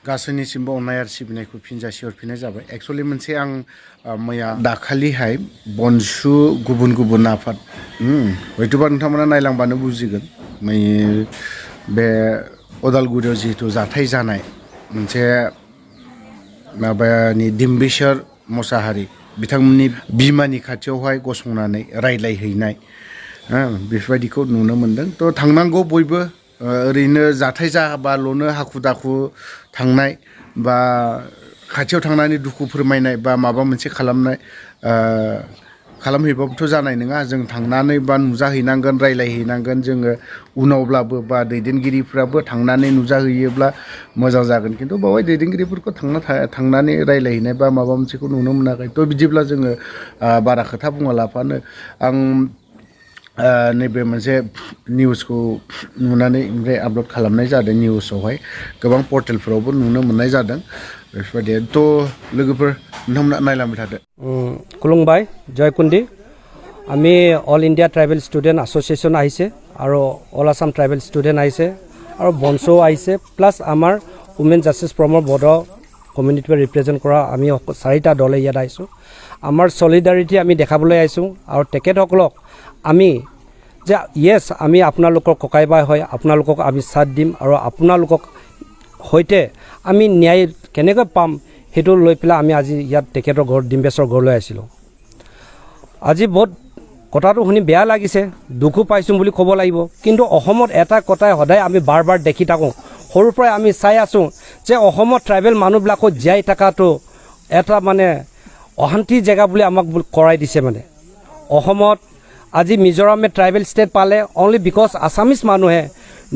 गासैनिसिमबो अननाय आरो सिबिनायखौ फिन जासिहरफिननाय जाबाय एक्चुअलि मोनसे आं मैया दाखालिहाय बनसु गुबुन गुबुन आफाद हयथ'बा नोंथांमोना नायलांबानो बुजिगोन बे अदालगुरियाव जिहेतु जाथाय जानाय मोनसे माबानि दिम्बिसर मोसाहारि बिथांमोननि बिमानि खाथियावहाय गसंनानै रायलायहैनाय बेफोरबायदिखौ नुनो मोनदों थ' थांनांगौ बयबो ओरैनो जाथाय जाबाल'नो हाखु दाखु थांनाय बा खाथियाव थांनानै दुखु फोरमायनाय बा माबा मोनसे खालामहैबाबोथ' जानाय नङा जों थांनानै बा नुजाहैनांगोन रायलायहैनांगोन जोङो उनावब्लाबो बा दैदेनगिरिफ्राबो थांनानै नुजाहैयोब्ला मोजां जागोन खिन्थु बावहाय दैदेनगिरिफोरखौ थांनानै रायलायहैनाय बा माबा मोनसेखौ नुनो मोनाखै थ' बिदिब्ला जोङो बारा खोथा बुङालाफानो आं नैबे मोनसे निउसखौ नुनानै ओमफ्राय आपल'ड खालामनाय जादों निउसावहाय गोबां पर्टेलफोरावबो नुनो मोननाय जादों बेफोरबायदि थ' लोगोफोर नोंथांमोना नायलांबाय थादो खुलुमबाय जयकुन्दी आमी all India tribal student association आहिছে আৰু অল আসাম ट्राइबेल स्टुडेन्ट आहिছে আৰু বনছো आहिছে প্লাছ আমাৰ উমেন জাষ্টিছ ফৰ্মৰ বড়ো কমিউনিটিক ৰিপ্ৰেজেণ্ট কৰা আমি 4টা দলে ইয়াত আহিছোঁ আমাৰ সলিডাৰিটি আমি দেখাবলৈ আহিছোঁ আৰু তেখেতসকলক আমি যে ইয়েছ আমি আপোনালোকৰ ককাই বাই হয় আপোনালোকক আমি সাথ দিম আৰু আপোনালোকক হৈতে আমি ন্যায় কেনেকৈ পাম সেইটো লৈ পেলাই আমি আজি ইয়াত তেখেতৰ ঘৰ ডিম্বেশ্বৰ ঘৰলৈ আহিছিলোঁ আজি বহুত কথাটো শুনি বেয়া লাগিছে দুখো পাইছোঁ বুলি ক'ব লাগিব কিন্তু অসমত এটা কথাই সদায় আমি বাৰ বাৰ দেখি থাকোঁ সৰুৰ পৰাই আমি চাই আছোঁ যে অসমত ট্ৰাইবেল মানুহবিলাকক জীয়াই থকাটো এটা মানে অশান্তি জেগা বুলি আমাক কৰাই দিছে মানে অসমত আজি মিজোৰামে ট্ৰাইবেল ষ্টেট পালে অনলি বিকজ আছামিজ মানুহে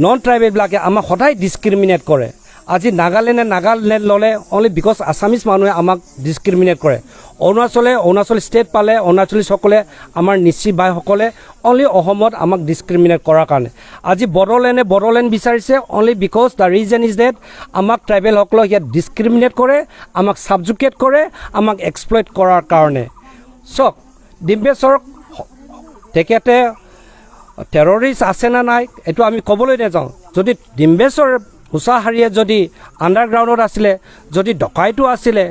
নন ট্ৰাইবেলবিলাকে আমাক সদায় ডিছক্ৰিমিনেট কৰে আজি নাগালেণ্ড ল'লে অনলি বিকজ আছামিজ মানুহে আমাক ডিছক্ৰিমিনেট কৰে অৰুণাচল ষ্টেট পালে অৰুণাচলীসকলে আমাৰ নিশ্চিত ভাইসকলে অনলি অসমত আমাক ডিছক্ৰিমিনেট কৰাৰ কাৰণে আজি বড়োলেণ্ড বিচাৰিছে only because the reason is that আমাক ট্ৰাইবেলসকলক ইয়াত ডিছক্ৰিমিনেট কৰে আমাক ছাবজুকেট কৰে আমাক এক্সপ্লইট কৰাৰ কাৰণে চক ডিম্বেশ্বৰক তেখেতে টেৰৰিষ্ট আছে না নাই এইটো আমি ক'বলৈ নাযাওঁ যদি ডিম্বেশ্বৰ হুচাহাৰীয়ে যদি আণ্ডাৰগ্ৰাউণ্ডত আছিলে যদি ডকাইটো আছিলে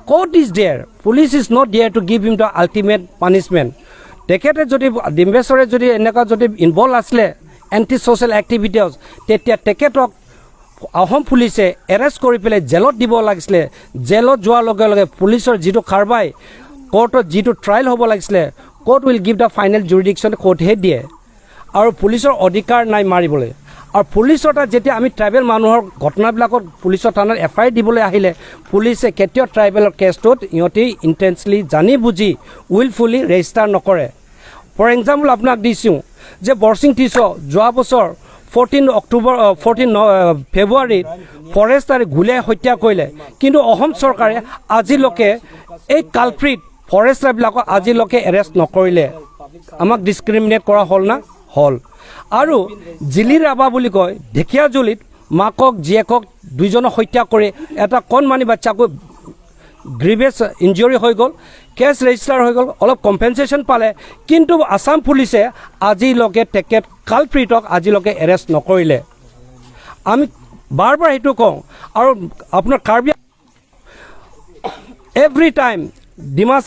ক'ত is their police is not there to give him the ultimate punishment তেখেতে যদি ডিম্বেশ্বৰে যদি এনেকুৱা যদি ইনভল্ভ আছিলে এণ্টি ছ'চিয়েল এক্টিভিটিজ তেতিয়া তেখেতক অসম পুলিচে এৰেষ্ট কৰি পেলাই জেলত দিব লাগিছিলে জেলত যোৱাৰ লগে লগে পুলিচৰ যিটো কাৰবাই কোৰ্টত যিটো ট্ৰায়েল হ'ব লাগিছিলে court will give the final jurisdiction কোৰ্টহে দিয়ে আৰু পুলিচৰ অধিকাৰ নাই মাৰিবলৈ আৰু পুলিচৰ তাত যেতিয়া আমি ট্ৰাইবেল মানুহৰ ঘটনাবিলাকত পুলিচৰ থানাত FIR দিবলৈ আহিলে পুলিচে কেতিয়াও ট্ৰাইবেলৰ কেছটোত ইহঁতি ইণ্টেনচলি জানি বুজি উইলফুলি ৰেজিষ্টাৰ নকৰে ফৰ এক্সাম্পল আপোনাক দিছোঁ যে বৰছিং টিছ যোৱা বছৰ 14 ফেব্ৰুৱাৰীত ফৰেষ্টাৰে গুলীয়াই হত্যা কৰিলে কিন্তু অসম চৰকাৰে আজিলৈকে এই কালপ্ৰিট ফৰেষ্টাৰবিলাকক আজিলৈকে এৰেষ্ট নকৰিলে আমাক ডিছক্ৰিমিনেট কৰা হ'ল না হ'ল আৰু জিলিৰ ৰাবা বুলি কয় ঢেকীয়াজুলিত মাকক জীয়েকক দুইজনক হত্যা কৰি এটা কণমানি বাচ্চাকো গ্ৰিভেছ ইঞ্জুৰি হৈ গ'ল কেছ ৰেজিষ্টাৰ হৈ গ'ল অলপ কম্পেনচেশ্যন পালে কিন্তু আছাম পুলিচে আজিলৈকে তেখেত কালপ্ৰিটক আজিলৈকে এৰেষ্ট নকৰিলে আমি বাৰ বাৰ সেইটো কওঁ আৰু আপোনাৰ কাৰ্বি এভৰি টাইম ডিমা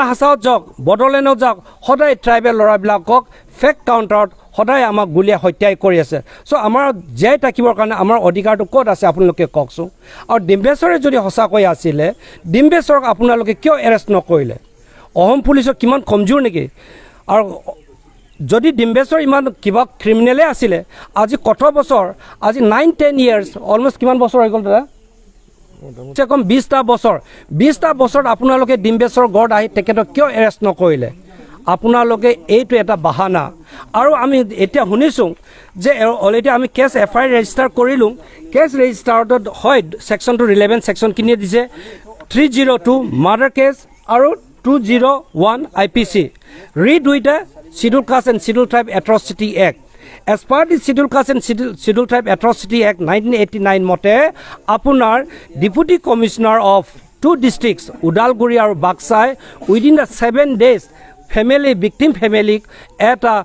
হাছাওত যাওক বড়োলেণ্ডত যাওক সদায় ট্ৰাইবেল ল'ৰাবিলাকক ফেক কাউণ্টাৰত সদায় আমাক গুলীয়াই হত্যাই কৰি আছে চ' আমাৰ জীয়াই থাকিবৰ কাৰণে আমাৰ অধিকাৰটো ক'ত আছে আপোনালোকে কওকচোন আৰু ডিম্বেশ্বৰে যদি সঁচাকৈ আছিলে ডিম্বেশ্বৰক আপোনালোকে কিয় এৰেষ্ট নকৰিলে অসম পুলিচৰ কিমান কমজোৰ নেকি আৰু যদি ডিম্বেশ্বৰ ইমান কিবা ক্ৰিমিনেলে আছিলে আজি কত বছৰ আজি 9-10 ইয়াৰ্ছ অলমষ্ট কিমান বছৰ হৈ গ'ল দাদা কম 20টা বছৰত আপোনালোকে ডিম্বেশ্বৰ গড় আহি তেখেতক কিয় এৰেষ্ট নকৰিলে আপোনালোকে এইটো এটা বাহানা আৰু আমি এতিয়া শুনিছোঁ যে অলৰেডি আমি কেছ FIR ৰেজিষ্টাৰ কৰিলোঁ কেছ ৰেজিষ্টাৰত হয় ছেকশ্যনটো ৰিলেভেণ্ট ছেকশ্যনখিনিয়ে দিছে 302 মাৰ্ডাৰ কেছ আৰু 201 IPC read with the Scheduled Caste and Scheduled Tribe Atrocity Act. As part of the Scheduled Caste and Scheduled Tribe Atrocity Act 1989 mote apunar Deputy Commissioner of 2 districts Udalguri and Baksai within the 7 days victim family at a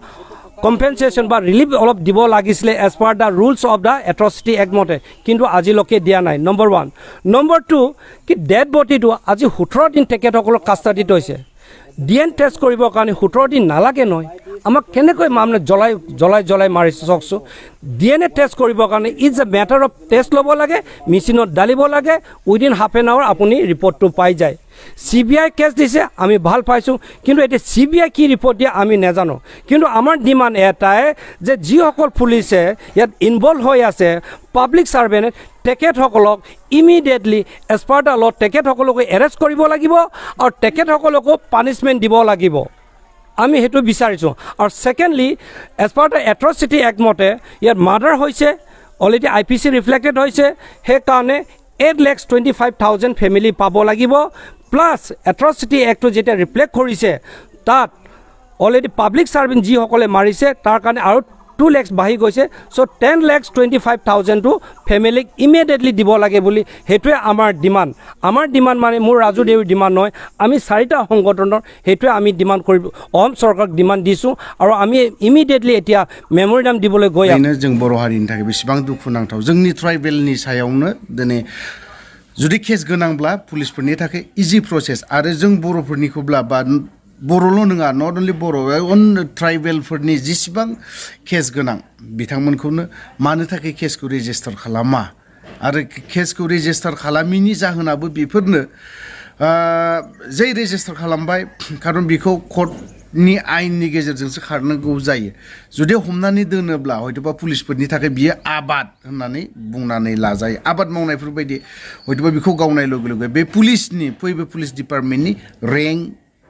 compensation বা relief অলপ দিব লাগিছিলে as per the rules of the atrocity act মতে, কিন্তু আজিলৈকে দিয়া নাই। Number 1 number 2 কি ডেড বডিটো আজি 17 দিন তেখেতসকলক কাষ্টাডিত হৈছে। DNA টেষ্ট কৰিবৰ কাৰণে 17 দিন নালাগে নহয়। আমাক কেনেকৈ মানে জ্বলাই মাৰিছে চাওকচোন। DNA টেষ্ট কৰিবৰ কাৰণে it's a matter of test ল'ব লাগে, মেচিনত ডালিব লাগে, উইদিন হাফ এন আৱাৰ আপুনি ৰিপৰ্টটো পাই যায়। CBI কেছ দিছে, আমি ভাল পাইছোঁ, কিন্তু এতিয়া CBI কি ৰিপৰ্ট দিয়ে আমি নাজানো। কিন্তু আমাৰ ডিমাণ্ড এটাই যে যিসকল পুলিচে ইয়াত ইনভলভ হৈ আছে পাব্লিক ছাৰ্ভেণ্ট, তেখেতসকলক immediately as per the law তেখেতসকলকো এৰেষ্ট কৰিব লাগিব আৰু তেখেতসকলকো পানিছমেণ্ট দিব লাগিব। আমি সেইটো বিচাৰিছোঁ। আৰু secondly as per the atrocity act মতে ইয়াত মাৰ্ডাৰ হৈছে, অলৰেডি IPC ৰিফ্লেক্টেড হৈছে, সেইকাৰণে 8,25,000 ফেমিলি পাব লাগিব। প্লাছ এট্ৰচিটি এক্টটো যেতিয়া ৰিফ্লেক্ট কৰিছে তাত অলৰেডি পাব্লিক ছাৰ্ভেণ্ট যিসকলে মাৰিছে তাৰ কাৰণে আৰু 2 lakhs বাঢ়ি গৈছে। চ' 10,25,000টো ফেমিলিক ইমিডিয়েটলি দিব লাগে বুলি সেইটোৱে আমাৰ ডিমাণ্ড। আমাৰ ডিমাণ্ড মানে মোৰ ৰাজু দেৱীৰ ডিমাণ্ড নহয়, আমি 4টা সংগঠনৰ সেইটোৱে আমি ডিমাণ্ড কৰিব অসম চৰকাৰক ডিমাণ্ড দিছোঁ। আৰু আমি ইমিডিয়েটলি এতিয়া মেমৰিয়াম দিবলৈ গৈ আছোঁ। जों बर' हारिनि थाखाय बेसेबां दुखुनांथाव जोंनि ट्राइबेलनि सायावनो दिनै जुदि केस गोनांब्ला पुलिसफोरनि थाखाय इजि प्रसेस आरो जों बर'फोरनिखौब्ला बा बर'ल' नङा नट अनलि बर' अन ट्राइबेलफोरनि जेसेबां केस गोनां बिथांमोनखौनो मानो थाखाय केसखौ रेजिस्टार खालामा आरो केसखौ रेजिस्टार खालामिनि जाहोनाबो बेफोरनो जै रेजिस्टार खालामबाय खारन बेखौ कर्टनि आयेननि गेजेरजोंसो खारनांगौ जायो। जुदि हमनानै दोनोब्ला हयतोबा पुलिसफोरनि थाखाय बियो आबाद होननानै बुंनानै लाजायो। आबाद मावनायफोरबायदि हयतोबा बेखौ गावनाय लोगो लोगो बे पुलिसनि पुलिस डिपार्टमेन्टनि रेंक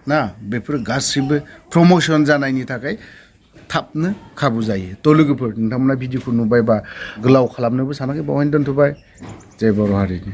ना बेफोर गासैबो प्रमोशन जानायनि थाखाय थाबनो खाबु जायो। थ' लोगोफोर नोंथांमोना भिडिअखौ नुबायबा गोलाव खालामनोबो सानाखै, बावहायनो दोनथ'बाय। जय बर' हारिनि।